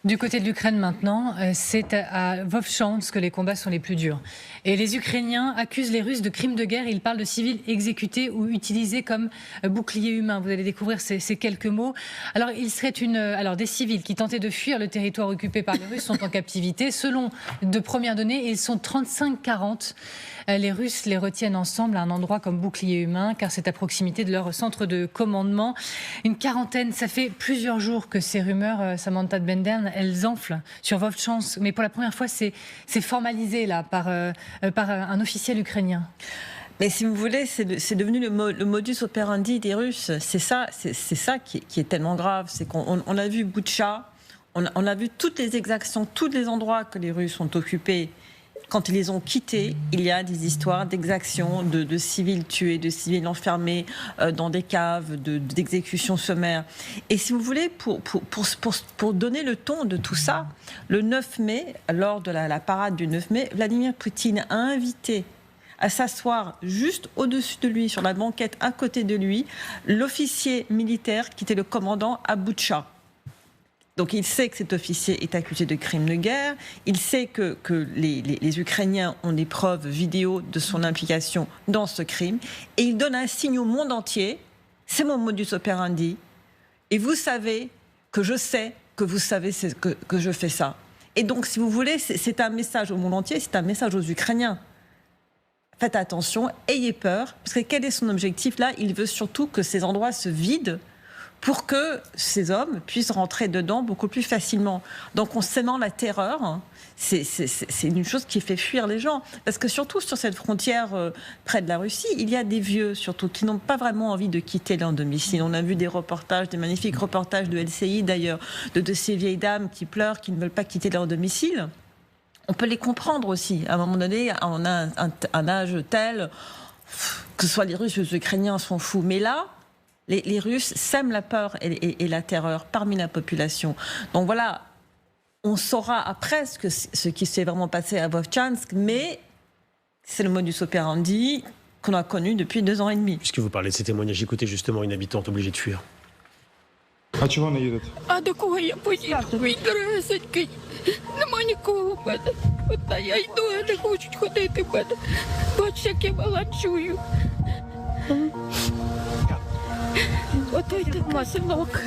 Du côté de l'Ukraine maintenant, c'est à Vovchansk que les combats sont les plus durs. Et les Ukrainiens accusent les Russes de crimes de guerre. Ils parlent de civils exécutés ou utilisés comme boucliers humains. Vous allez découvrir ces quelques mots. Alors, il serait des civils qui tentaient de fuir le territoire occupé par les Russes sont en captivité. Selon de premières données, ils sont 35-40. Les Russes les retiennent ensemble à un endroit comme bouclier humain, car c'est à proximité de leur centre de commandement. Une quarantaine, ça fait plusieurs jours que ces rumeurs, Samantha de Bendern, elles enflent sur Vovchansk. Mais pour la première fois, c'est formalisé là par un officiel ukrainien. Mais si vous voulez, c'est devenu le modus operandi des Russes. C'est ça qui est tellement grave. C'est qu'on a vu Boutcha, on a vu toutes les exactions, tous les endroits que les Russes ont occupés. Quand ils les ont quittés, il y a des histoires d'exactions, de civils tués, de civils enfermés dans des caves, d'exécutions sommaires. Et si vous voulez, pour donner le ton de tout ça, le 9 mai, lors de la parade du 9 mai, Vladimir Poutine a invité à s'asseoir juste au-dessus de lui, sur la banquette à côté de lui, l'officier militaire qui était le commandant à Boutcha. Donc il sait que cet officier est accusé de crimes de guerre, il sait que les Ukrainiens ont des preuves vidéo de son implication dans ce crime, et il donne un signe au monde entier, c'est mon modus operandi, et vous savez que je sais que vous savez que je fais ça. Et donc si vous voulez, c'est un message au monde entier, c'est un message aux Ukrainiens. Faites attention, ayez peur, parce que quel est son objectif là? Il veut surtout que ces endroits se vident, pour que ces hommes puissent rentrer dedans beaucoup plus facilement. Donc en sémant la terreur, c'est une chose qui fait fuir les gens. Parce que surtout sur cette frontière près de la Russie, il y a des vieux surtout qui n'ont pas vraiment envie de quitter leur domicile. On a vu des reportages, des magnifiques reportages de LCI d'ailleurs, de ces vieilles dames qui pleurent, qui ne veulent pas quitter leur domicile. On peut les comprendre aussi. À un moment donné, on a un âge tel, que ce soit les Russes ou les Ukrainiens, s'en foutent. Mais là, les Russes sèment la peur et la terreur parmi la population. Donc voilà, on saura après ce qui s'est vraiment passé à Vovchansk, mais c'est le modus operandi qu'on a connu depuis 2 ans et demi. Puisque vous parlez de ces témoignages, écoutez justement une habitante obligée de fuir. А чого не їдете? А до кого я поїду? Мій дорогесенький, нема нікого в мене. Одна я йду, а не хочуть ходити в мене. Бач, як я баланчую. Ото й така, синок.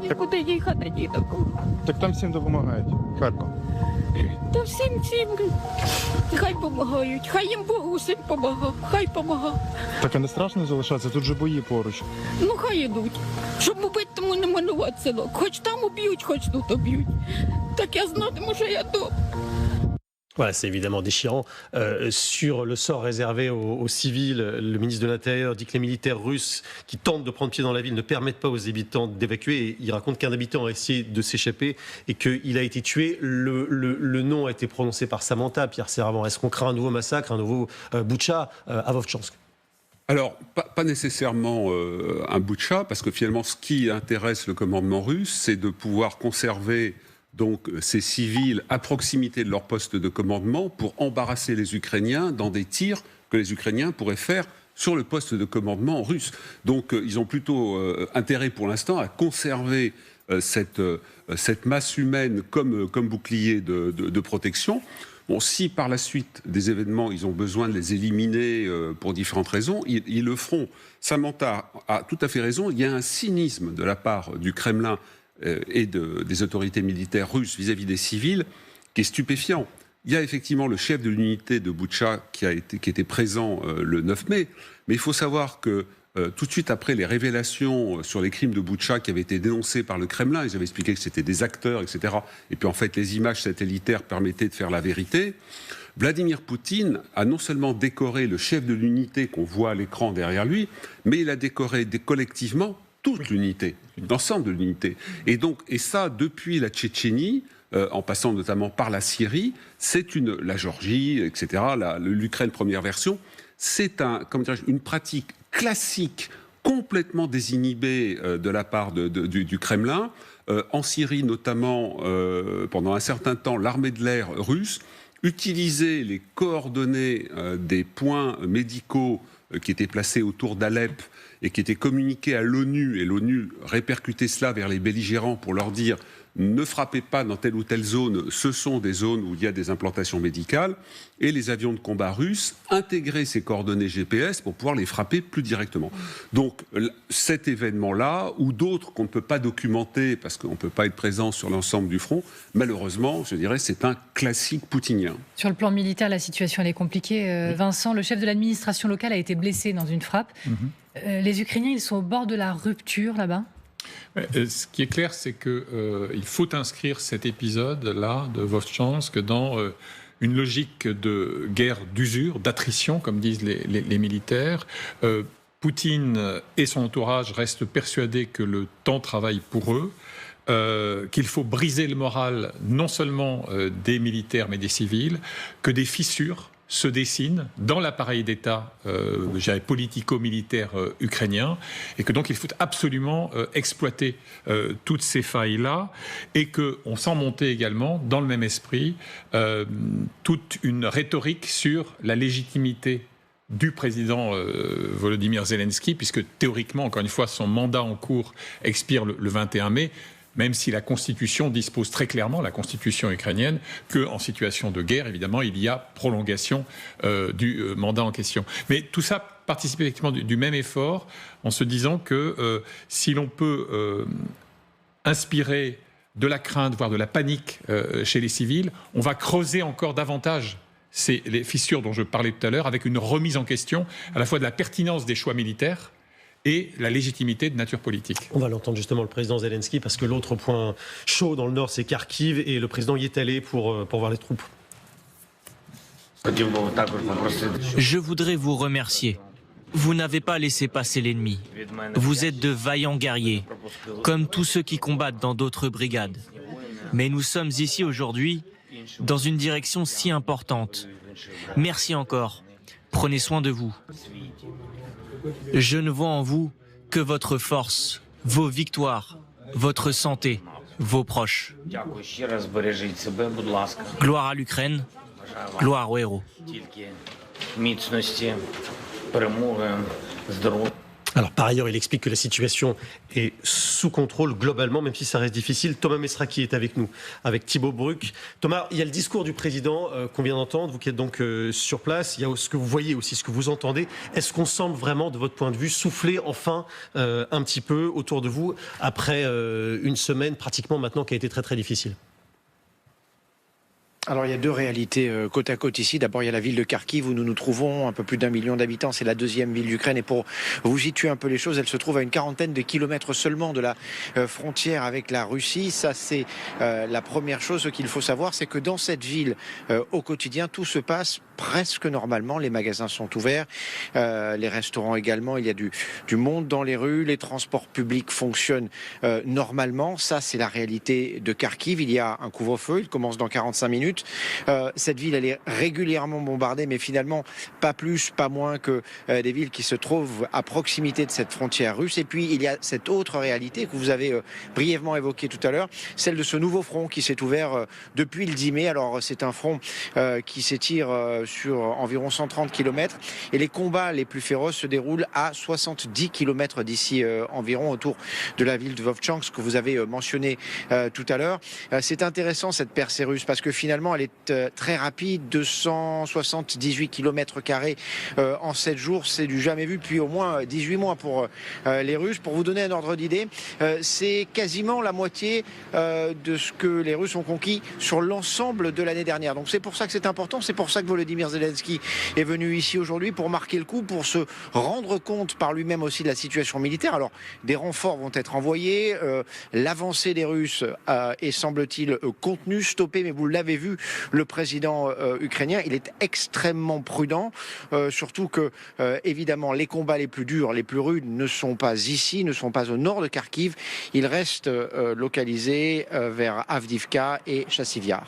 Нікуди їхати ні до кого. Так там всім допомагають. Харків. Та всім, хай помагають. Хай їм Бог усім помагав. Хай помагав. Так а не страшно залишатися? Тут же бої поруч. Ну хай ідуть. Щоб убити, тому не минувати, синок. Хоч там уб'ють, хоч тут уб'ють. Так я знатиму, що я тут. Voilà, c'est évidemment déchirant. Sur le sort réservé aux civils, le ministre de l'Intérieur dit que les militaires russes qui tentent de prendre pied dans la ville ne permettent pas aux habitants d'évacuer. Et il raconte qu'un habitant a essayé de s'échapper et qu'il a été tué. Le nom a été prononcé par Samantha, Pierre Servant. Est-ce qu'on craint un nouveau massacre, un nouveau Boutcha à Vovchansk? Alors, pas nécessairement un Boutcha, parce que finalement, ce qui intéresse le commandement russe, c'est de pouvoir conserver donc ces civils à proximité de leur poste de commandement pour embarrasser les Ukrainiens dans des tirs que les Ukrainiens pourraient faire sur le poste de commandement russe. Donc ils ont plutôt intérêt pour l'instant à conserver cette masse humaine comme bouclier de protection. Bon, si par la suite des événements, ils ont besoin de les éliminer pour différentes raisons, ils le feront. Samantha a tout à fait raison, il y a un cynisme de la part du Kremlin et des autorités militaires russes vis-à-vis des civils, qui est stupéfiant. Il y a effectivement le chef de l'unité de Boutcha qui était présent le 9 mai, mais il faut savoir que tout de suite après les révélations sur les crimes de Boutcha qui avaient été dénoncés par le Kremlin, ils avaient expliqué que c'était des acteurs, etc. Et puis en fait, les images satellitaires permettaient de faire la vérité. Vladimir Poutine a non seulement décoré le chef de l'unité qu'on voit à l'écran derrière lui, mais il a décoré collectivement toute l'unité, l'ensemble de l'unité. Et ça, depuis la Tchétchénie, en passant notamment par la Syrie, la Géorgie, etc., l'Ukraine première version, c'est une pratique classique, complètement désinhibée de la part du Kremlin. En Syrie, notamment, pendant un certain temps, l'armée de l'air russe utilisait les coordonnées des points médicaux qui étaient placés autour d'Alep et qui étaient communiqués à l'ONU, et l'ONU répercutait cela vers les belligérants pour leur dire ne frappez pas dans telle ou telle zone, ce sont des zones où il y a des implantations médicales, et les avions de combat russes intégraient ces coordonnées GPS pour pouvoir les frapper plus directement. Donc cet événement-là, ou d'autres qu'on ne peut pas documenter parce qu'on ne peut pas être présent sur l'ensemble du front, malheureusement, je dirais, c'est un classique poutinien. Sur le plan militaire, la situation elle est compliquée. Vincent, le chef de l'administration locale a été blessé dans une frappe. Les Ukrainiens, ils sont au bord de la rupture là-bas. Ce qui est clair, c'est qu'il faut inscrire cet épisode-là de Vovchansk dans une logique de guerre d'usure, d'attrition, comme disent les militaires. Poutine et son entourage restent persuadés que le temps travaille pour eux, qu'il faut briser le moral non seulement des militaires mais des civils, que des fissures se dessinent dans l'appareil d'État politico-militaire ukrainien, et que donc il faut absolument exploiter toutes ces failles-là, et qu'on sent monter également, dans le même esprit, toute une rhétorique sur la légitimité du président Volodymyr Zelensky, puisque théoriquement, encore une fois, son mandat en cours expire le 21 mai, même si la Constitution dispose très clairement, la Constitution ukrainienne, qu'en situation de guerre, évidemment, il y a prolongation du mandat en question. Mais tout ça participe effectivement du même effort, en se disant que si l'on peut inspirer de la crainte, voire de la panique chez les civils, on va creuser encore davantage les fissures dont je parlais tout à l'heure, avec une remise en question à la fois de la pertinence des choix militaires et la légitimité de nature politique. On va l'entendre justement, le président Zelensky, parce que l'autre point chaud dans le nord, c'est Kharkiv, et le président y est allé pour voir les troupes. Je voudrais vous remercier. Vous n'avez pas laissé passer l'ennemi. Vous êtes de vaillants guerriers, comme tous ceux qui combattent dans d'autres brigades. Mais nous sommes ici aujourd'hui dans une direction si importante. Merci encore. Prenez soin de vous. Je ne vois en vous que votre force, vos victoires, votre santé, vos proches. Gloire à l'Ukraine, gloire aux héros. Alors, par ailleurs, il explique que la situation est sous contrôle globalement, même si ça reste difficile. Thomas Mesraki est avec nous, avec Thibaut Bruck. Thomas, il y a le discours du président qu'on vient d'entendre, vous qui êtes donc sur place. Il y a ce que vous voyez aussi, ce que vous entendez. Est-ce qu'on semble vraiment, de votre point de vue, souffler enfin un petit peu autour de vous, après une semaine pratiquement maintenant qui a été très très difficile ? Alors il y a deux réalités côte à côte ici. D'abord il y a la ville de Kharkiv où nous nous trouvons, un peu plus d'1 million d'habitants. C'est la deuxième ville d'Ukraine, et pour vous situer un peu les choses, elle se trouve à une quarantaine de kilomètres seulement de la frontière avec la Russie. Ça c'est la première chose. Ce qu'il faut savoir, c'est que dans cette ville, au quotidien, tout se passe presque normalement. Les magasins sont ouverts, les restaurants également. Il y a du monde dans les rues, les transports publics fonctionnent normalement. Ça c'est la réalité de Kharkiv. Il y a un couvre-feu, il commence dans 45 minutes. Cette ville, elle est régulièrement bombardée, mais finalement pas plus, pas moins que des villes qui se trouvent à proximité de cette frontière russe. Et puis il y a cette autre réalité que vous avez brièvement évoquée tout à l'heure, celle de ce nouveau front qui s'est ouvert depuis le 10 mai. Alors c'est un front qui s'étire sur environ 130 km, et les combats les plus féroces se déroulent à 70 km d'ici environ, autour de la ville de Vovchansk que vous avez mentionné tout à l'heure. C'est intéressant cette percée russe parce que finalement elle est très rapide, 278 km² en 7 jours, c'est du jamais vu depuis au moins 18 mois pour les Russes. Pour vous donner un ordre d'idée, c'est quasiment la moitié de ce que les Russes ont conquis sur l'ensemble de l'année dernière. Donc c'est pour ça que c'est important, c'est pour ça que Volodymyr Zelensky est venu ici aujourd'hui, pour marquer le coup, pour se rendre compte par lui-même aussi de la situation militaire. Alors des renforts vont être envoyés, l'avancée des Russes est semble-t-il contenue, stoppée, mais vous l'avez vu, le président ukrainien, il est extrêmement prudent, surtout que, évidemment, les combats les plus durs, les plus rudes ne sont pas ici, ne sont pas au nord de Kharkiv, ils restent localisés vers Avdiivka et Chassivyar.